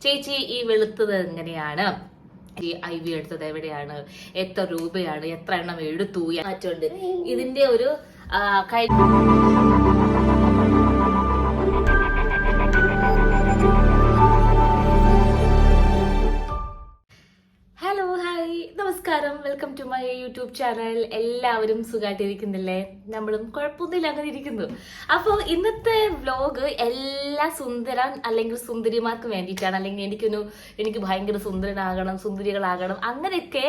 ചേച്ചി ഈ വെളുത്തത് എങ്ങനെയാണ്, ഈ IV എടുത്തത് എവിടെയാണ്, എത്ര രൂപയാണ്, എത്ര എണ്ണം എടുത്തു മാറ്റുണ്ട്. ഇതിന്റെ ഒരു ഹലോ ഹായ് നമസ്കാരം, welcome to my YouTube channel. എല്ലാവരും സുഖമായിട്ടിരിക്കുന്നില്ലേ? നമ്മളും കുഴപ്പമൊന്നുമില്ല, അങ്ങനെ ഇരിക്കുന്നു. അപ്പോൾ ഇന്നത്തെ വ്ലോഗ് എല്ലാ സുന്ദരൻ അല്ലെങ്കിൽ സുന്ദരിമാർക്ക് വേണ്ടിയിട്ടാണ്. അല്ലെങ്കിൽ എനിക്ക് ഭയങ്കര സുന്ദരനാകണം, സുന്ദരികളാകണം, അങ്ങനെയൊക്കെ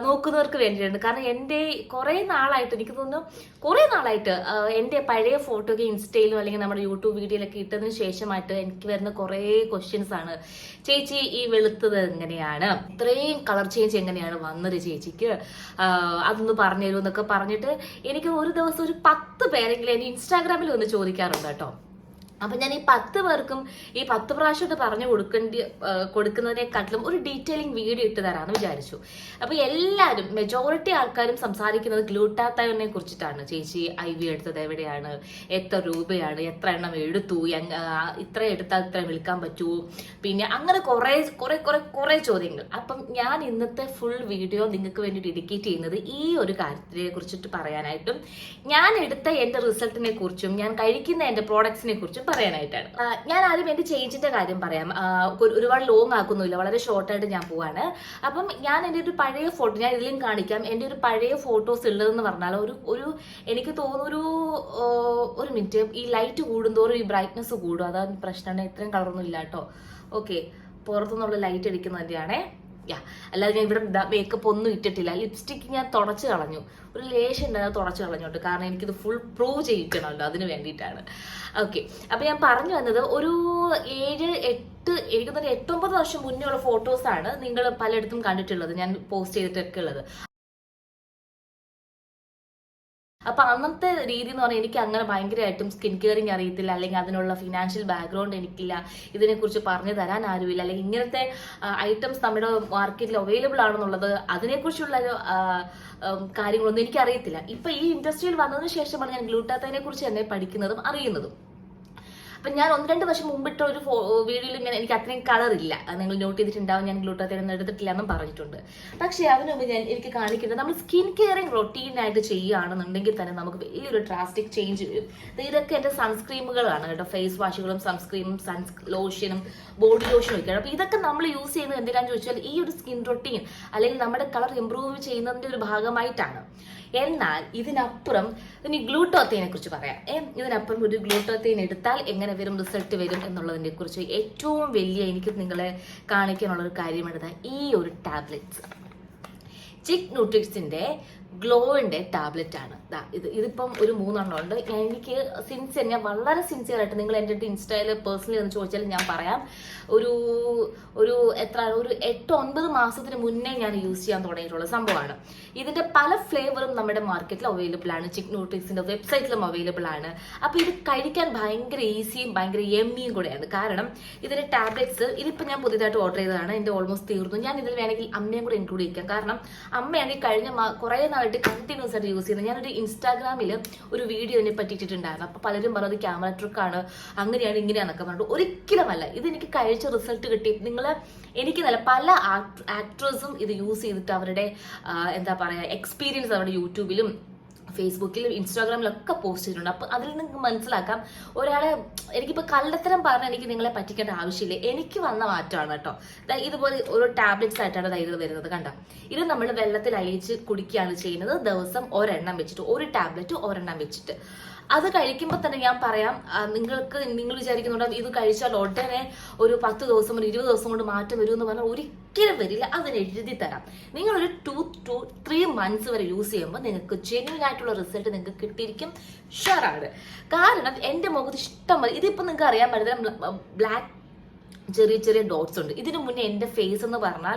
നോക്കുന്നവർക്ക് വേണ്ടിയിട്ടുണ്ട്. കാരണം എൻ്റെ കുറേ നാളായിട്ട്, എനിക്ക് തോന്നുന്നു കുറേ നാളായിട്ട് എൻ്റെ പഴയ ഫോട്ടോയൊക്കെ ഇൻസ്റ്റയിലും അല്ലെങ്കിൽ നമ്മുടെ യൂട്യൂബ് വീഡിയോയിലൊക്കെ ഇട്ടതിന് ശേഷമായിട്ട് എനിക്ക് വരുന്ന കുറേ ക്വസ്റ്റ്യൻസ് ആണ്. ചേച്ചി ഈ വെളുത്തത് എങ്ങനെയാണ്, ഇത്രയും കളർ ചേഞ്ച് എങ്ങനെയാണ് വന്നത് ചേച്ചിക്ക്, അതൊന്ന് പറഞ്ഞുതരൂ എന്നൊക്കെ പറഞ്ഞിട്ട് എനിക്ക് ഒരു ദിവസം ഒരു 10 പേരെങ്കിലും എന്നെ ഇൻസ്റ്റാഗ്രാമിൽ വന്ന് ചോദിക്കാറുണ്ട് കേട്ടോ. അപ്പൊ ഞാൻ ഈ 10 പേർക്കും ഈ 10 പ്രാവശ്യമായിട്ട് പറഞ്ഞു കൊടുക്കുന്നതിനെക്കാട്ടിലും ഒരു ഡീറ്റെയിലിംഗ് വീഡിയോ ഇട്ട് തരാമെന്ന് വിചാരിച്ചു. അപ്പൊ എല്ലാവരും മെജോറിറ്റി ആൾക്കാരും സംസാരിക്കുന്നത് ഗ്ലൂട്ടാത്തയോനെ കുറിച്ചിട്ടാണ്. ചേച്ചി IV എടുത്തത് എവിടെയാണ്, എത്ര രൂപയാണ്, എത്ര എണ്ണം എടുത്തു, ഇത്ര എടുത്താൽ ഇത്ര വിൽക്കാൻ പറ്റുമോ, പിന്നെ അങ്ങനെ കുറെ ചോദ്യങ്ങൾ. അപ്പം ഞാൻ ഇന്നത്തെ ഫുൾ വീഡിയോ നിങ്ങൾക്ക് വേണ്ടി ഡെഡിക്കേറ്റ് ചെയ്യുന്നത് ഈ ഒരു കാര്യത്തിനെ കുറിച്ചിട്ട് പറയാനായിട്ടും ഞാൻ എടുത്ത എന്റെ റിസൾട്ടിനെ കുറിച്ചും ഞാൻ കഴിക്കുന്ന എന്റെ പ്രോഡക്ട്സിനെ കുറിച്ചും പറയാനായിട്ടാണ്. ഞാൻ ആദ്യം എന്റെ ചേഞ്ചിന്റെ കാര്യം പറയാം. ഒരുപാട് ലോങ് ആക്കുന്നില്ല, വളരെ ഷോർട്ടായിട്ട് ഞാൻ പോവാണ്. അപ്പം ഞാൻ എൻ്റെ ഒരു പഴയ ഫോട്ടോ ഞാൻ ഇതിലും കാണിക്കാം. എൻ്റെ ഒരു പഴയ ഫോട്ടോസ് ഉള്ളതെന്ന് പറഞ്ഞാൽ ഒരു എനിക്ക് തോന്നുന്നു ഒരു മിനിറ്റ്, ഈ ലൈറ്റ് കൂടുന്തോറും ഈ ബ്രൈറ്റ്നസ് കൂടും, അതാണ് പ്രശ്നമാണ്. ഇത്രയും കളറൊന്നും ഇല്ല കേട്ടോ. ഓക്കെ, പുറത്തുനിന്നുള്ള ലൈറ്റ് അടിക്കുന്നതിൻ്റെയാണേ. അല്ലാതെ ഞാൻ ഇവിടെ മേക്കപ്പ് ഒന്നും ഇട്ടിട്ടില്ല. ലിപ്സ്റ്റിക് ഞാൻ തുടച്ചു കളഞ്ഞു, ഒരു ലേശം ഉണ്ടായത് തുടച്ചു കളഞ്ഞോട്ട്, കാരണം എനിക്കിത് ഫുൾ പ്രൂവ് ചെയ്യിക്കണമല്ലോ, അതിന് വേണ്ടിയിട്ടാണ്. ഓക്കെ, അപ്പൊ ഞാൻ പറഞ്ഞു വന്നത് ഒരു 7-8 എനിക്ക് തന്നെ 8-9 വർഷം മുന്നേ ഉള്ള ഫോട്ടോസാണ് നിങ്ങൾ പലയിടത്തും കണ്ടിട്ടുള്ളത്, ഞാൻ പോസ്റ്റ് ചെയ്തിട്ടൊക്കെ ഉള്ളത്. അപ്പൊ അന്നത്തെ രീതി എന്ന് പറഞ്ഞാൽ എനിക്ക് അങ്ങനെ ഭയങ്കരമായിട്ടും സ്കിൻ കെയറിങ് അറിയത്തില്ല, അല്ലെങ്കിൽ അതിനുള്ള ഫിനാൻഷ്യൽ ബാക്ക്ഗ്രൗണ്ട് എനിക്കില്ല, ഇതിനെക്കുറിച്ച് പറഞ്ഞു തരാൻ ആരുമില്ല, അല്ലെങ്കിൽ ഇങ്ങനത്തെ ഐറ്റംസ് നമ്മുടെ മാർക്കറ്റിൽ അവൈലബിൾ ആണെന്നുള്ളത് അതിനെക്കുറിച്ചുള്ള കാര്യങ്ങളൊന്നും എനിക്ക് അറിയത്തില്ല. ഇപ്പൊ ഈ ഇൻഡസ്ട്രിയിൽ വന്നതിന് ശേഷമാണ് ഞാൻ ഗ്ലൂട്ടാത്തൈനെ കുറിച്ച് തന്നെ പഠിക്കുന്നതും അറിയുന്നതും. അപ്പൊ ഞാൻ 1-2 വർഷം മുമ്പിട്ട ഒരു വീഡിയോയിൽ ഇങ്ങനെ എനിക്ക് അത്രയും കളർ ഇല്ല, നിങ്ങൾ നോട്ട് ചെയ്തിട്ടുണ്ടാവും, ഞാൻ ഗ്ലൂട്ടാത്തൈൻ എടുത്തിട്ടില്ല എന്നും പറഞ്ഞിട്ടുണ്ട്. പക്ഷെ അതിനു മുമ്പ് എനിക്ക് കാണിക്കുന്നത്, നമ്മൾ സ്കിൻ കെയറിങ് റൊട്ടീനായിട്ട് ചെയ്യുകയാണെന്നുണ്ടെങ്കിൽ തന്നെ നമുക്ക് വലിയൊരു ഡ്രാസ്റ്റിക് ചേഞ്ച് വരും. ഇതൊക്കെ എന്റെ സൺസ്ക്രീമുകളാണ് കേട്ടോ, ഫേസ് വാഷുകളും സൺസ്ക്രീമും ലോഷനും ബോഡി ലോഷനും ഒക്കെയാണ്. അപ്പൊ ഇതൊക്കെ നമ്മൾ യൂസ് ചെയ്യുന്നത് എന്തിനാന്ന് ചോദിച്ചാൽ ഈ ഒരു സ്കിൻ റൊട്ടീൻ അല്ലെങ്കിൽ നമ്മുടെ കളർ ഇംപ്രൂവ് ചെയ്യുന്നതിന്റെ ഒരു ഭാഗമായിട്ടാണ്. എന്നാൽ ഇതിനപ്പുറം ഇനി ഗ്ലൂട്ടാത്തൈനെ കുറിച്ച് പറയാം. ഇതിനപ്പുറം ഒരു ഗ്ലൂട്ടാത്തൈൻ എടുത്താൽ എങ്ങനെ വരും, റിസൾട്ട് വരും എന്നുള്ളതിനെ കുറിച്ച് ഏറ്റവും വലിയ എനിക്ക് നിങ്ങളെ കാണിക്കാനുള്ള ഒരു കാര്യമാണ് ഈ ഒരു ടാബ്ലറ്റ്സ്. ചിക് ന്യൂട്രിക്സിന്റെ ഗ്ലോവിന്റെ ടാബ്ലറ്റ് ആണ് ഇതിപ്പം ഒരു 3 എണ്ണം ഉണ്ട്. എനിക്ക് ഞാൻ വളരെ സിൻസിയർ ആയിട്ട്, നിങ്ങൾ എൻ്റെ അടുത്ത് ഇൻസ്റ്റയിൽ പേഴ്സണലി ഒന്ന് ചോദിച്ചാൽ ഞാൻ പറയാം, ഒരു 8-9 മാസത്തിന് മുന്നേ ഞാൻ യൂസ് ചെയ്യാൻ തുടങ്ങിയിട്ടുള്ള സംഭവമാണ്. ഇതിന്റെ പല ഫ്ലേവറും നമ്മുടെ മാർക്കറ്റിൽ അവൈലബിൾ ആണ്, ചിക് ന്യൂട്രിക്സിന്റെ വെബ്സൈറ്റിലും അവൈലബിൾ ആണ്. അപ്പൊ ഇത് കഴിക്കാൻ ഭയങ്കര ഈസിയും ഭയങ്കര യമ്മിയും കൂടെയാണ്. കാരണം ഇതിന്റെ ടാബ്ലറ്റ്സ് ഇതിപ്പോ ഞാൻ പുതിയതായിട്ട് ഓർഡർ ചെയ്തതാണ്, എന്റെ ഓൾമോസ്റ്റ് തീർന്നു. ഞാൻ ഇതിൽ വേണമെങ്കിൽ അമ്മയും കൂടെ ഇൻക്ലൂഡ് ചെയ്യാം. കാരണം അമ്മയാണ് കഴിഞ്ഞ കുറെ നാളായിട്ട് കണ്ടിന്യൂസ് ആയിട്ട് യൂസ് ചെയ്യുന്നത്. ഞാനൊരു ഇൻസ്റ്റാഗ്രാമിൽ ഒരു വീഡിയോ എന്നെ പറ്റിയിട്ടുണ്ടായിരുന്നു. അപ്പൊ പലരും പറഞ്ഞത് ക്യാമറ ട്രിക്കാണ്, അങ്ങനെയാണ് ഇങ്ങനെയാന്നൊക്കെ പറഞ്ഞിട്ട്. ഒരിക്കലുമല്ല, ഇത് എനിക്ക് കഴിച്ച റിസൾട്ട് കിട്ടി. എനിക്ക് നല്ല പല ആക്ട്രസും ഇത് യൂസ് ചെയ്തിട്ട് അവരുടെ എന്താ പറയാ എക്സ്പീരിയൻസ് അവരുടെ യൂട്യൂബിലും ഫേസ്ബുക്കിലും ഇൻസ്റ്റാഗ്രാമിലൊക്കെ പോസ്റ്റ് ചെയ്തിട്ടുണ്ട്. അപ്പൊ അതിൽ നിങ്ങൾക്ക് മനസ്സിലാക്കാം, ഒരാളെ എനിക്കിപ്പോ കള്ളത്തരം പറഞ്ഞാൽ എനിക്ക് നിങ്ങളെ പറ്റിക്കേണ്ട ആവശ്യമില്ല, എനിക്ക് വന്ന മാറ്റമാണ് കേട്ടോ. ഇതുപോലെ ഒരു ടാബ്ലറ്റ്സ് ആയിട്ടാണ് ഇത് വരുന്നത്. കണ്ടോ, ഇത് നമ്മൾ വെള്ളത്തിൽ അലിയിച്ച് കുടിക്കുകയാണ് ചെയ്യുന്നത്. ദിവസം ഒരെണ്ണം വെച്ചിട്ട്, ഒരു ടാബ്ലറ്റ് ഒരെണ്ണം വെച്ചിട്ട്. അത് കഴിക്കുമ്പോൾ തന്നെ ഞാൻ പറയാം, നിങ്ങൾ വിചാരിക്കുന്നുണ്ടാവും ഇത് കഴിച്ചാൽ ഉടനെ ഒരു 10 ദിവസം ഒരു 20 ദിവസം കൊണ്ട് മാറ്റം വരും എന്ന് പറഞ്ഞാൽ ഒരിക്കലും വരില്ല. അതിന് എഴുതി തരാം. നിങ്ങളൊരു 2 to 3 months വരെ യൂസ് ചെയ്യുമ്പോൾ നിങ്ങൾക്ക് ജെന്യൂൻ ആയിട്ടുള്ള റിസൾട്ട് നിങ്ങൾക്ക് കിട്ടിയിരിക്കും, ഷുവറാണ്. കാരണം എൻ്റെ മുഖത്ത് ഇഷ്ടം പോലെ, ഇതിപ്പോൾ നിങ്ങൾക്ക് അറിയാൻ പറ്റില്ല, ബ്ലാക്ക് ചെറിയ ഡോട്ട്സ് ഉണ്ട്. ഇതിനു മുന്നേ എൻ്റെ ഫേസ് എന്ന് പറഞ്ഞാൽ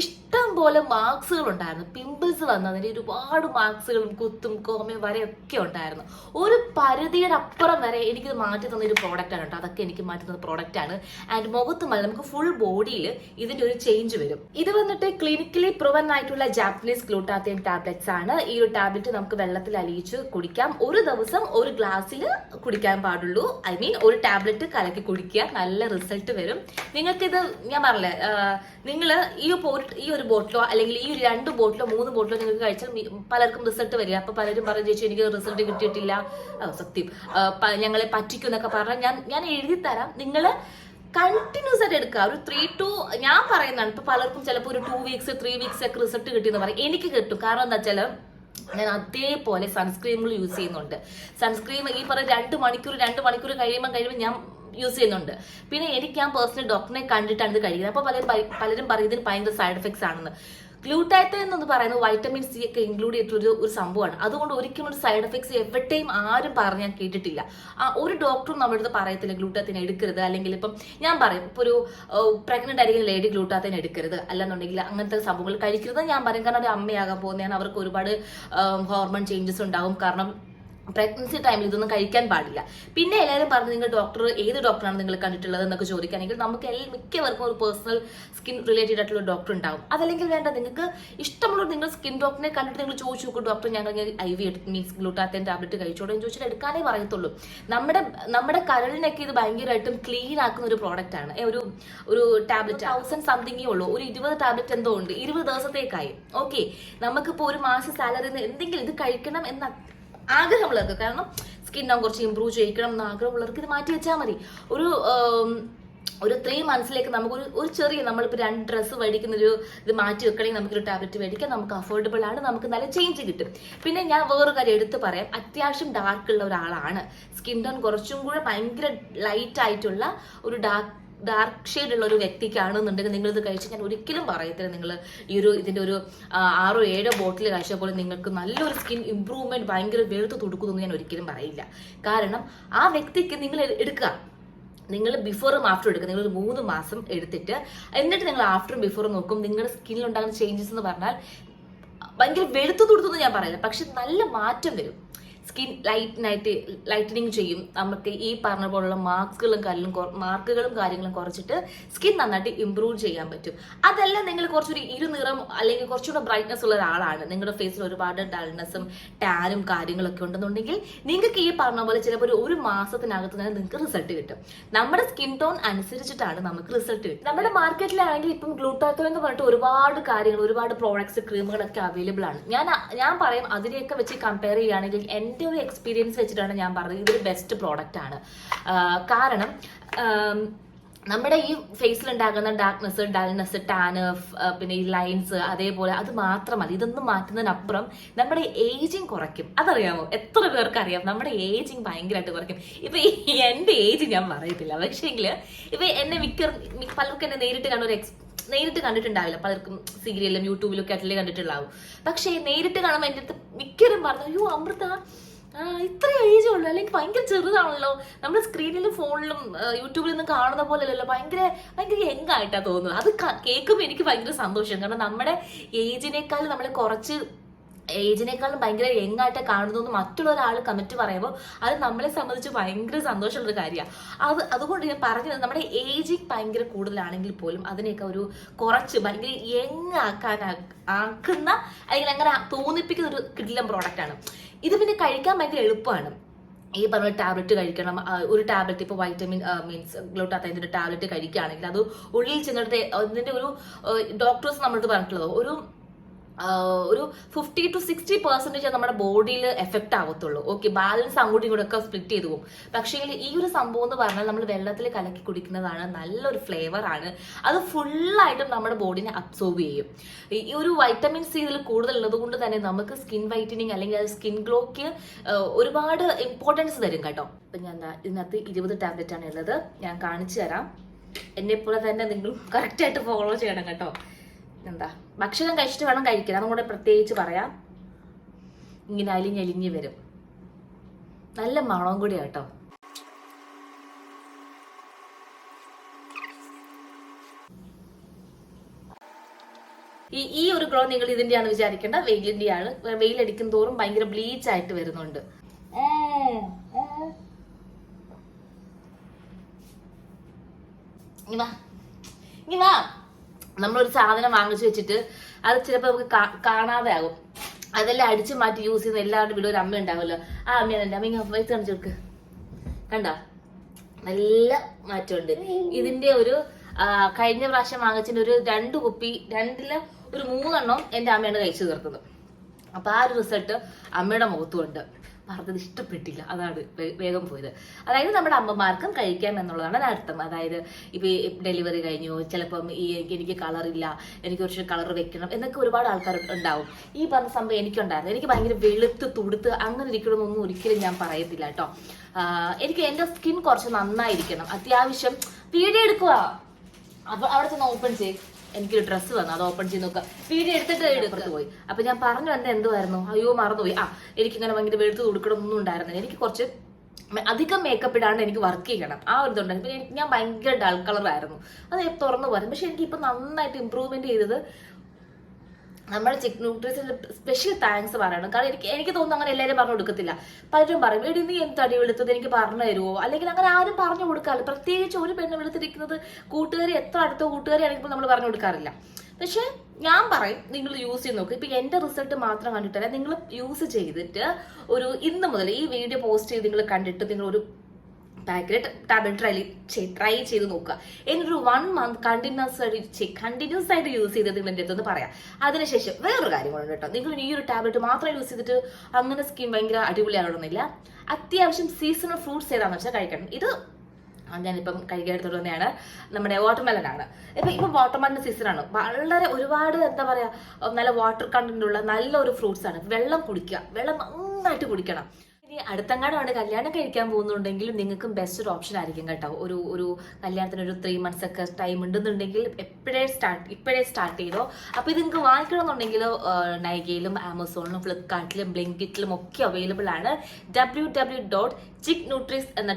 ഇഷ്ടം പോലെ മാർക്സുകൾ ഉണ്ടായിരുന്നു. പിമ്പിൾസ് വന്നതിന് ഒരുപാട് മാർക്സുകളും കുത്തും കോമയും വരെയൊക്കെ ഉണ്ടായിരുന്നു. ഒരു പരിധിയുടെ അപ്പുറം വരെ എനിക്കിത് മാറ്റി തന്ന ഒരു പ്രോഡക്റ്റ് ആണ് കേട്ടോ. അതൊക്കെ എനിക്ക് മാറ്റി തന്ന പ്രോഡക്റ്റ് ആണ്. ആൻഡ് മുഖത്ത് മതി നമുക്ക് ഫുൾ ബോഡിയിൽ ഇതിന്റെ ഒരു ചേഞ്ച് വരും. ഇത് വന്നിട്ട് ക്ലിനിക്കലി പ്രൂവൻ ആയിട്ടുള്ള ജാപ്പനീസ് ഗ്ലൂട്ടാത്തൈൻ ടാബ്ലറ്റ്സ് ആണ്. ഈ ഒരു ടാബ്ലറ്റ് നമുക്ക് വെള്ളത്തിൽ അലിയിച്ച് കുടിക്കാം. ഒരു ദിവസം ഒരു ഗ്ലാസ്സിൽ കുടിക്കാൻ പാടുള്ളൂ. ഒരു ടാബ്ലറ്റ് കലക്കി കുടിക്കുക, നല്ല റിസൾട്ട് വരും. നിങ്ങൾക്കിത് ഞാൻ പറഞ്ഞില്ലേ, നിങ്ങൾ ഈ ഒരു ബോട്ടിലോ അല്ലെങ്കിൽ ഈ ഒരു 2 ബോട്ടിലോ 3 ബോട്ടിലോ നിങ്ങൾക്ക് കഴിച്ചാൽ പലർക്കും റിസൾട്ട് വരിക. അപ്പൊ പലരും പറയും ചേച്ചി എനിക്ക് റിസൾട്ട് കിട്ടിയിട്ടില്ല, സത്യം ഞങ്ങളെ പറ്റിക്കും എന്നൊക്കെ പറഞ്ഞാൽ ഞാൻ എഴുതി തരാം. നിങ്ങൾ കണ്ടിന്യൂസ് ആയിട്ട് എടുക്കുക. ഒരു 3 to ഞാൻ പറയുന്നതാണ്. ഇപ്പൊ പലർക്കും ചിലപ്പോൾ ഒരു 2 weeks 3 weeks ഒക്കെ റിസൾട്ട് കിട്ടിയെന്ന് പറയും. എനിക്ക് കിട്ടും. കാരണം എന്താ വെച്ചാൽ ഞാൻ അതേപോലെ സൺസ്ക്രീമുകൾ യൂസ് ചെയ്യുന്നുണ്ട്. സൺസ്ക്രീം ഈ പറഞ്ഞ 2 മണിക്കൂർ കഴിയുമ്പോൾ ഞാൻ യൂസ് ചെയ്യുന്നുണ്ട്. പിന്നെ ഞാൻ പേഴ്സണൽ ഡോക്ടറിനെ കണ്ടിട്ടാണ് ഇത് കഴിക്കുന്നത്. അപ്പോൾ പലരും പറയും ഇതിന് ഭയങ്കര സൈഡ് എഫക്ട്സ് ആണെന്ന്. ഗ്ലൂട്ടാത്തൈൻ എന്ന് പറയുന്നത് വൈറ്റമിൻ സി ഒക്കെ ഇൻക്ലൂഡ് ചെയ്തിട്ടുള്ള ഒരു സംഭവമാണ്. അതുകൊണ്ട് ഒരിക്കലും ഒരു സൈഡ് എഫക്ട്സ് എവിടെയും ആരും പറഞ്ഞ് ഞാൻ കേട്ടിട്ടില്ല. ഒരു ഡോക്ടറും നമ്മുടെ അടുത്ത് പറയത്തില്ല ഗ്ലൂട്ടാത്തൈൻ എടുക്കരുത്. അല്ലെങ്കിൽ ഇപ്പം ഞാൻ പറയും, ഇപ്പോൾ ഒരു പ്രഗ്നന്റ് ആയിരിക്കുന്ന ലേഡി ഗ്ലൂട്ടാത്തൈൻ എടുക്കരുത്, അല്ലെന്നുണ്ടെങ്കിൽ അങ്ങനത്തെ സംഭവങ്ങൾ കഴിക്കരുത് ഞാൻ പറയും. കാരണം ഒരു അമ്മയാകാൻ പോകുന്നതാണ്, അവർക്ക് ഒരുപാട് ഹോർമോൺ ചേഞ്ചസ് ഉണ്ടാവും. കാരണം പ്രഗ്നൻസി ടൈമിൽ ഇതൊന്നും കഴിക്കാൻ പാടില്ല. പിന്നെ എല്ലാവരും പറഞ്ഞു നിങ്ങൾ ഏത് ഡോക്ടറാണ് നിങ്ങൾ കണ്ടിട്ടുള്ളത് എന്നൊക്കെ ചോദിക്കുകയാണെങ്കിൽ നമുക്ക് മിക്കവർക്കും ഒരു പേഴ്സണൽ സ്കിൻ റിലേറ്റഡ് ആയിട്ടുള്ള ഡോക്ടർ ഉണ്ടാവും. അതല്ലെങ്കിൽ വേണ്ട, നിങ്ങൾക്ക് ഇഷ്ടമുള്ള നിങ്ങൾ സ്കിൻ ഡോക്ടറിനെ കണ്ടിട്ട് നിങ്ങൾ ചോദിച്ചു നോക്കും, ഡോക്ടർ ഞങ്ങൾ IV മീൻസ് ഗ്ലൂട്ടാത്തൈൻ ടാബ്ലറ്റ് കഴിച്ചോടെ എന്ന് ചോദിച്ചിട്ട് എടുക്കാനേ പറയത്തുള്ളൂ. നമ്മുടെ കരളിനൊക്കെ ഇത് ഭയങ്കരമായിട്ടും ക്ലീൻ ആക്കുന്ന ഒരു പ്രോഡക്റ്റ് ആണ്. ഒരു ടാബ്ലറ്റ് 1000 സംതിങ്ങേ ഉള്ളൂ. ഒരു 20 ടാബ്ലറ്റ് എന്തോ ഉണ്ട്, 20 ദിവസത്തേക്കായി. ഓക്കെ, നമുക്കിപ്പോൾ ഒരു മാസം സാലറി എന്തെങ്കിലും ഇത് കഴിക്കണം എന്ന ആഗ്രഹമുള്ളവർക്ക്, കാരണം സ്കിൻ കുറച്ച് ഇമ്പ്രൂവ് ചെയ്യിക്കണം എന്ന് ആഗ്രഹമുള്ളവർക്ക് ഇത് മാറ്റി വെച്ചാൽ മതി. ഒരു 3 monthsലേക്ക് നമുക്ക് ഒരു ചെറിയ നമ്മളിപ്പോൾ 2 ഡ്രസ്സ് മേടിക്കുന്ന ഇത് മാറ്റി വെക്കണമെങ്കിൽ നമുക്കൊരു ടാബ്ലറ്റ് മേടിക്കാം. നമുക്ക് അഫോർഡബിൾ ആണ്, നമുക്ക് നല്ല ചേഞ്ച് കിട്ടും. പിന്നെ ഞാൻ വേറൊരു കാര്യം എടുത്ത് പറയാം, അത്യാവശ്യം ഡാർക്ക് ഉള്ള ഒരാളാണ്, സ്കിൻ ടോൺ കുറച്ചും കൂടെ ഭയങ്കര ലൈറ്റ് ആയിട്ടുള്ള ഒരു ഡാർക്ക് ഷെയ്ഡ് ഉള്ള ഒരു വ്യക്തിക്കാണെന്നുണ്ടെങ്കിൽ നിങ്ങളിത് കഴിച്ച് ഞാൻ ഒരിക്കലും പറയത്തില്ല നിങ്ങൾ ഇതിന്റെ ഒരു 6 or 7 ബോട്ടിൽ കഴിച്ച പോലെ നിങ്ങൾക്ക് നല്ലൊരു സ്കിൻ ഇമ്പ്രൂവ്മെന്റ് ഭയങ്കര വെളുത്ത് തുടുക്കുന്നു ഞാൻ ഒരിക്കലും പറയില്ല. കാരണം ആ വ്യക്തിക്ക് നിങ്ങൾ എടുക്കുക, നിങ്ങൾ ബിഫോറും ആഫ്റ്ററും എടുക്കുക. നിങ്ങൾ ഒരു 3 മാസം എടുത്തിട്ട് എന്നിട്ട് നിങ്ങൾ ആഫ്റ്ററും ബിഫോറും നോക്കും. നിങ്ങളുടെ സ്കിന്നിൽ ഉണ്ടാകുന്ന ചേഞ്ചസ് എന്ന് പറഞ്ഞാൽ ഭയങ്കര വെളുത്ത് തുടുത്തു ഞാൻ പറയില്ല, പക്ഷെ നല്ല മാറ്റം വരും. സ്കിൻ ലൈറ്റനിങ് ചെയ്യും. നമുക്ക് ഈ പറഞ്ഞ പോലുള്ള മാർക്കുകളും കാര്യങ്ങളും കുറച്ചിട്ട് സ്കിൻ നന്നായിട്ട് ഇമ്പ്രൂവ് ചെയ്യാൻ പറ്റും. അതല്ല നിങ്ങൾ കുറച്ചൊരു ഇരുനിറം അല്ലെങ്കിൽ കുറച്ചുകൂടെ ബ്രൈറ്റ്നസ് ഉള്ള ഒരാളാണ്, നിങ്ങളുടെ ഫേസിൽ ഒരുപാട് ഡൾനെസ്സും ടാനും കാര്യങ്ങളൊക്കെ ഉണ്ടെന്നുണ്ടെങ്കിൽ നിങ്ങൾക്ക് ഈ പറഞ്ഞ പോലെ ചിലപ്പോൾ ഒരു മാസത്തിനകത്ത് തന്നെ നിങ്ങൾക്ക് റിസൾട്ട് കിട്ടും. നമ്മുടെ സ്കിൻ ടോൺ അനുസരിച്ചിട്ടാണ് നമുക്ക് റിസൾട്ട് കിട്ടും. നമ്മുടെ മാർക്കറ്റിലാണെങ്കിൽ ഇപ്പം ഗ്ലൂട്ടാത്തൈൻ എന്ന് പറഞ്ഞിട്ട് ഒരുപാട് കാര്യങ്ങൾ, ഒരുപാട് പ്രോഡക്ട്സ്, ക്രീമുകളൊക്കെ അവൈലബിൾ ആണ്. ഞാൻ പറയും അതിനെയൊക്കെ വെച്ച് കമ്പയർ ചെയ്യുകയാണെങ്കിൽ എൻ്റെ ഒരു എക്സ്പീരിയൻസ് വെച്ചിട്ടാണ് ഞാൻ പറഞ്ഞത് ഇതൊരു ബെസ്റ്റ് പ്രോഡക്റ്റ് ആണ്. കാരണം നമ്മുടെ ഈ ഫേസിൽ ഉണ്ടാകുന്ന ഡാർക്ക്നെസ്, ഡൾനെസ്, ടാന്, പിന്നെ ഈ ലൈൻസ്, അതേപോലെ അത് മാത്രമല്ല, ഇതൊന്നും മാറ്റുന്നതിനപ്പുറം നമ്മുടെ ഏജിങ് കുറയ്ക്കും. അതറിയാമോ? എത്ര പേർക്ക് അറിയാം നമ്മുടെ ഏജിങ് ഭയങ്കരമായിട്ട് കുറയ്ക്കും. ഇപ്പൊ എന്റെ ഏജ് ഞാൻ പറയത്തില്ല, പക്ഷേങ്കിൽ ഇപ്പൊ എന്നെ പലർക്കും എന്നെ നേരിട്ട് കണ്ടിട്ടുണ്ടാവില്ല, പലർക്കും സീരിയലും യൂട്യൂബിലും ഒക്കെ ആയിട്ടല്ലേ കണ്ടിട്ടുണ്ടാവും. പക്ഷേ നേരിട്ട് കാണുമ്പോൾ എൻ്റെ അടുത്ത് മിക്കവരും പറഞ്ഞു, അയ്യോ അമൃത ഇത്ര ഏജ് ഉള്ളൂ, അല്ലെങ്കിൽ ഭയങ്കര ചെറുതാണല്ലോ, നമ്മുടെ സ്ക്രീനിലും ഫോണിലും യൂട്യൂബിലൊന്നും കാണുന്ന പോലെ അല്ലല്ലോ, ഭയങ്കര യങ് ആയിട്ടാണ് തോന്നുന്നത്. അത് കേൾക്കുമ്പോൾ എനിക്ക് ഭയങ്കര സന്തോഷം. കാരണം നമ്മുടെ ഏജിനേക്കാളും ഭയങ്കര യങ് ആയിട്ട് കാണുന്നു മറ്റുള്ള ഒരാൾ കമന്റ് പറയുമ്പോൾ അത് നമ്മളെ സംബന്ധിച്ച് ഭയങ്കര സന്തോഷമുള്ളൊരു കാര്യമാണ്. അതുകൊണ്ട് ഞാൻ പറഞ്ഞത് നമ്മുടെ ഏജിങ് ഭയങ്കര കൂടുതലാണെങ്കിൽ പോലും അതിനെയൊക്കെ ഒരു കുറച്ച് ഭയങ്കര യങ് ആക്കുന്ന അല്ലെങ്കിൽ അങ്ങനെ തോന്നിപ്പിക്കുന്ന ഒരു കിടിലൻ പ്രോഡക്റ്റ് ആണ് ഇത്. പിന്നെ കഴിക്കാൻ ഭയങ്കര എളുപ്പമാണ്. ഈ പറഞ്ഞ ടാബ്ലറ്റ് കഴിക്കണം, ഒരു ടാബ്ലറ്റ് ഇപ്പോൾ വൈറ്റമിൻ മീൻസ് ഗ്ലൂട്ടാത്തൈൻ്റെ ടാബ്ലറ്റ് കഴിക്കുകയാണെങ്കിൽ അത് ഉള്ളിൽ ചെന്നിട്ട് അതിൻ്റെ ഒരു ഡോക്ടേഴ്സ് നമ്മളടുത്ത് പറഞ്ഞിട്ടുള്ളത് ഒരു 50 to 60% നമ്മുടെ ബോഡിയിൽ എഫക്റ്റ് ആവത്തുള്ളൂ. ഓക്കെ, ബാലൻസ് അങ്ങോട്ടും ഇങ്ങോട്ടും ഒക്കെ സ്പ്ലിറ്റ് ചെയ്തു പോകും. പക്ഷേ ഈ ഒരു സംഭവം എന്ന് പറഞ്ഞാൽ നമ്മൾ വെള്ളത്തിൽ കലക്കി കുടിക്കുന്നതാണ്, നല്ലൊരു ഫ്ലേവർ ആണ്, അത് ഫുള്ളായിട്ടും നമ്മുടെ ബോഡിനെ അബ്സോർബ് ചെയ്യും. ഈ ഒരു വൈറ്റമിൻ സി ഇതിൽ കൂടുതലുള്ളത് കൊണ്ട് തന്നെ നമുക്ക് സ്കിൻ വൈറ്റനിങ് അല്ലെങ്കിൽ അത് സ്കിൻ ഗ്ലോക്ക് ഒരുപാട് ഇമ്പോർട്ടൻസ് തരും കേട്ടോ. അപ്പം ഞാൻ ഇതിനകത്ത് 20 ടാബ്ലറ്റ് ആണ് ഉള്ളത്, ഞാൻ കാണിച്ചു തരാം. എന്നെപ്പോലെ തന്നെ നിങ്ങൾ കറക്റ്റായിട്ട് ഫോളോ ചെയ്യണം കേട്ടോ. ഭക്ഷണം കഴിച്ചിട്ട് വേണം കഴിക്കാൻ, അതും കൂടെ പ്രത്യേകിച്ച് പറയാം. ഇങ്ങനെ അലിഞ്ഞ് വരും, നല്ല മണവും കൂടി കേട്ടോ. ഈ ഒരു ഗ്ലോ നിങ്ങൾ ഇതിന്റെയാണ് വിചാരിക്കേണ്ട, വെയിലിന്റെയാണ്. വെയിലടിക്കും തോറും ഭയങ്കര ബ്ലീച്ച് ആയിട്ട് വരുന്നുണ്ട്. നമ്മളൊരു സാധനം വാങ്ങിച്ചു വെച്ചിട്ട് അത് ചിലപ്പോൾ നമുക്ക് കാണാതെ ആകും. അതെല്ലാം അടിച്ചു മാറ്റി യൂസ് ചെയ്യുന്ന എല്ലാവരുടെ വീടും ഒരു അമ്മ ഉണ്ടാവുമല്ലോ, ആ അമ്മയാണ് എൻ്റെ അമ്മ. ഇങ്ങനെ വയസ്സ് കാണിച്ചു കൊടുക്ക്, കണ്ട നല്ല മാറ്റമുണ്ട്. ഇതിന്റെ ഒരു കഴിഞ്ഞ പ്രാവശ്യം വാങ്ങിച്ചതിന്റെ ഒരു 2 കുപ്പി 2-ല് ഒരു 3 എന്റെ അമ്മയാണ് കഴിച്ചു തീർത്തത്. അപ്പൊ ആ ഒരു റിസൾട്ട് അമ്മയുടെ മുഖത്തുമുണ്ട്. പറഞ്ഞത് ഇഷ്ടപ്പെട്ടില്ല, അതാണ് വേഗം പോയത്. അതായത് നമ്മുടെ അമ്മമാർക്കും കഴിക്കാം എന്നുള്ളതാണ് അർത്ഥം. അതായത് ഇപ്പൊ ഡെലിവറി കഴിഞ്ഞു, ചിലപ്പം എനിക്ക് കളറില്ല, എനിക്ക് കുറച്ച് കളർ വെക്കണം എന്നൊക്കെ ഒരുപാട് ആൾക്കാർ ഉണ്ടാവും. ഈ പറഞ്ഞ സംഭവം എനിക്കുണ്ടായിരുന്നു. എനിക്ക് ഭയങ്കര വെളുത്ത് തുടുത്ത് അങ്ങനെ ഇരിക്കണമെന്നൊന്നും ഒരിക്കലും ഞാൻ പറയത്തില്ല കേട്ടോ. എനിക്ക് എന്റെ സ്കിൻ കുറച്ച് നന്നായിരിക്കണം. അത്യാവശ്യം വീഡിയോ എടുക്കുക, അപ്പൊ അവിടെ ചെന്ന് ഓപ്പൺ ചെയ്യും. എനിക്കൊരു ഡ്രസ്സ് വന്നു, അത് ഓപ്പൺ ചെയ്ത് നോക്കുക, വീഡിയോ എടുത്തിട്ട് എടുത്തിട്ട് പോയി. അപ്പൊ ഞാൻ പറഞ്ഞു വന്നത് എന്തുവായിരുന്നു, അയ്യോ മറന്നുപോയി, എനിക്കിങ്ങനെ ഭയങ്കര വെളുത്ത് കൊടുക്കണമൊന്നും ഉണ്ടായിരുന്നില്ല. എനിക്ക് കുറച്ച് അധികം മേക്കപ്പ് ഇടാണ്ട് എനിക്ക് വർക്ക് ചെയ്യണം, ആ ഒരു ഇതുണ്ടായിരുന്നു. പിന്നെ ഞാൻ ഭയങ്കര ഡൾ കളറായിരുന്നു, അത് തുറന്നു പറയും. പക്ഷെ എനിക്ക് ഇപ്പൊ നന്നായിട്ട് ഇമ്പ്രൂവ്മെന്റ് ചെയ്തത് നമ്മുടെ ചിക് ന്യൂട്രീസിന്റെ സ്പെഷ്യൽ താങ്ക്സ് പറയണം. കാരണം എനിക്ക് തോന്നുന്നു അങ്ങനെ എല്ലാവരും പറഞ്ഞു കൊടുക്കത്തില്ല. പലരും പറയും, എടി നീ എന്ത് തടി വെളുത്തത് എനിക്ക് പറഞ്ഞു തരുമോ, അല്ലെങ്കിൽ അങ്ങനെ ആരും പറഞ്ഞു കൊടുക്കാറില്ല. പ്രത്യേകിച്ച് ഒരു പെണ്ണ് വെളുത്തിരിക്കുന്നത് കൂട്ടുകാരി എത്ര അടുത്ത കൂട്ടുകാരി ആണെങ്കിൽ നമ്മൾ പറഞ്ഞു കൊടുക്കാറില്ല. പക്ഷെ ഞാൻ പറയും, നിങ്ങൾ യൂസ് ചെയ്ത് നോക്ക്. ഇപ്പൊ എന്റെ റിസൾട്ട് മാത്രം കണ്ടിട്ടല്ല, നിങ്ങൾ യൂസ് ചെയ്തിട്ട് ഒരു ഇന്ന് മുതൽ ഈ വീഡിയോ പോസ്റ്റ് ചെയ്ത് നിങ്ങൾ കണ്ടിട്ട് നിങ്ങൾ ഒരു പാക്കറ്റ് ടാബ്ലറ്റ് ട്രൈ ചെയ്ത് നോക്കുക. എന്നിട്ടൊരു 1 മന്ത് കണ്ടിന്യൂസ് ആയിട്ട് യൂസ് ചെയ്ത് നിങ്ങൾ എൻ്റെ അടുത്ത് പറയാം. അതിനുശേഷം വേറൊരു കാര്യങ്ങളുണ്ട് കേട്ടോ. നിങ്ങൾ ഈ ഒരു ടാബ്ലറ്റ് മാത്രം യൂസ് ചെയ്തിട്ട് അങ്ങനെ സ്കിൻ ഭയങ്കര അടിപൊളിയാകണമെന്നില്ല. അത്യാവശ്യം സീസണൽ ഫ്രൂട്ട്സ് ഏതാണെന്ന് വെച്ചാൽ കഴിക്കണം. ഇത് ഞാനിപ്പം കഴിക്കാനെടുത്തോണ്ട് തന്നെയാണ് നമ്മുടെ വാട്ടർമെലൺ ആണ്. ഇപ്പം വാട്ടർമെലൺ സീസണാണ്. വളരെ ഒരുപാട് എന്താ പറയാ, നല്ല വാട്ടർ കണ്ടന്റ് ഉള്ള നല്ലൊരു ഫ്രൂട്ട്സ് ആണ്. വെള്ളം കുടിക്കുക, വെള്ളം നന്നായിട്ട് കുടിക്കണം. ഇനി അടുത്തെങ്ങാടുമാണ് കല്യാണം കഴിക്കാൻ പോകുന്നുണ്ടെങ്കിലും നിങ്ങൾക്കും ബെസ്റ്റ് ഒരു ഓപ്ഷൻ ആയിരിക്കും കേട്ടോ. ഒരു കല്യാണത്തിന് ഒരു 3 months ഒക്കെ ടൈം ഉണ്ടെന്നുണ്ടെങ്കിൽ ഇപ്പോഴേ സ്റ്റാർട്ട് ചെയ്തോ. അപ്പൊ ഇത് നിങ്ങൾക്ക് വാങ്ങിക്കണമെന്നുണ്ടെങ്കിൽ നൈകയിലും ആമസോണിലും ഫ്ലിപ്കാർട്ടിലും ബ്ലിങ്കിറ്റിലും ഒക്കെ അവൈലബിൾ ആണ്. www.chicknutris എന്ന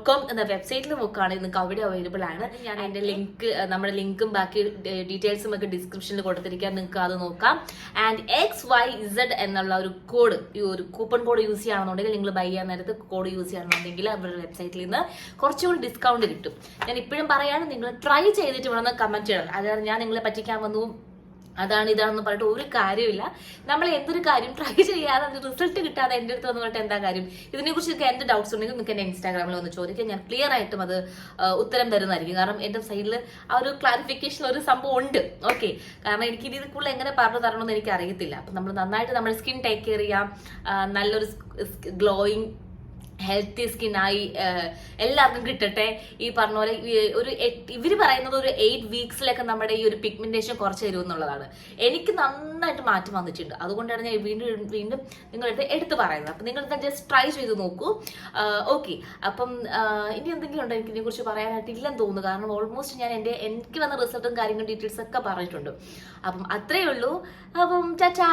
.com എന്ന വെബ്സൈറ്റിൽ നോക്കുകയാണെങ്കിൽ നിങ്ങൾക്ക് അവിടെ അവൈലബിൾ ആണ്. ഞാൻ അതിന്റെ ലിങ്ക്, നമ്മുടെ ലിങ്കും ബാക്കി ഡീറ്റെയിൽസും ഒക്കെ ഡിസ്ക്രിപ്ഷനിൽ കൊടുത്തിരിക്കാം, നിങ്ങൾക്ക് അത് നോക്കാം. ആൻഡ് XYZ എന്നുള്ള ഒരു കോഡ്, ഈ ഒരു കൂപ്പൺ കോഡ് യൂസ് ചെയ്യണമെന്നുണ്ടെങ്കിൽ, നിങ്ങൾ ബൈ ചെയ്യാൻ നേരത്ത് കോഡ് യൂസ് ചെയ്യണമെന്നുണ്ടെങ്കിൽ അവരുടെ വെബ്സൈറ്റിൽ നിന്ന് കുറച്ചുകൂടി ഡിസ്കൗണ്ട് കിട്ടും. ഞാൻ ഇപ്പോഴും പറയാണ്, നിങ്ങൾ ട്രൈ ചെയ്തിട്ട് വേണമെന്ന് കമന്റ് ചെയ്യണം. അതായത് ഞാൻ നിങ്ങളെ പറ്റിക്കാൻ വന്നു അതാണ് ഇതാണെന്ന് പറഞ്ഞിട്ട് ഒരു കാര്യമില്ല. നമ്മൾ എന്തൊരു കാര്യം ട്രൈ ചെയ്യാതെ അത് റിസൾട്ട് കിട്ടാതെ എൻ്റെ അടുത്ത് വന്ന് പറഞ്ഞിട്ട് എന്താ കാര്യം. ഇതിനെക്കുറിച്ച് നിങ്ങൾക്ക് എന്ത് ഡൗട്ട്സ് ഉണ്ടെങ്കിൽ നിങ്ങൾക്ക് എൻ്റെ ഇൻസ്റ്റാഗ്രാമിൽ വന്ന് ചോദിക്കാം, ഞാൻ ക്ലിയർ ആയിട്ടും അത് ഉത്തരം തരുന്നതായിരിക്കും. കാരണം എൻ്റെ സൈഡിൽ ആ ഒരു ക്ലാരിഫിക്കേഷൻ ഒരു സംഭവം ഉണ്ട്. ഓക്കെ, കാരണം എനിക്ക് ഇത് കൂടുതൽ എങ്ങനെ പറഞ്ഞു തരണമെന്ന് എനിക്ക് അറിയത്തില്ല. അപ്പം നമ്മൾ നന്നായിട്ട് നമ്മുടെ സ്കിൻ ടേക്ക് കെയർ ചെയ്യാം, നല്ലൊരു ഗ്ലോയിങ് ഹെൽത്തി സ്കിന്നായി എല്ലാവർക്കും കിട്ടട്ടെ. ഈ പറഞ്ഞ പോലെ ഇവര് പറയുന്നത് ഒരു 8 വീക്സിലൊക്കെ നമ്മുടെ ഈ ഒരു പിഗ്മെന്റേഷൻ കുറച്ച് തരും എന്നുള്ളതാണ്. എനിക്ക് നന്നായിട്ട് മാറ്റം വന്നിട്ടുണ്ട്. അതുകൊണ്ടാണ് ഞാൻ വീണ്ടും നിങ്ങളുടെ എടുത്ത് പറയുന്നത്. അപ്പം നിങ്ങൾ ജസ്റ്റ് ട്രൈ ചെയ്ത് നോക്കൂ. ഓക്കെ, അപ്പം ഇനി എന്തെങ്കിലും ഉണ്ടോ എനിക്ക് ഇതിനെക്കുറിച്ച് പറയാനായിട്ട് ഇല്ലെന്ന് തോന്നുന്നു. കാരണം ഓൾമോസ്റ്റ് ഞാൻ എനിക്ക് വന്ന റിസൾട്ടും കാര്യങ്ങളും ഡീറ്റെയിൽസ് ഒക്കെ പറഞ്ഞിട്ടുണ്ട്. അപ്പം അത്രയേ ഉള്ളൂ. അപ്പം ടാറ്റാ.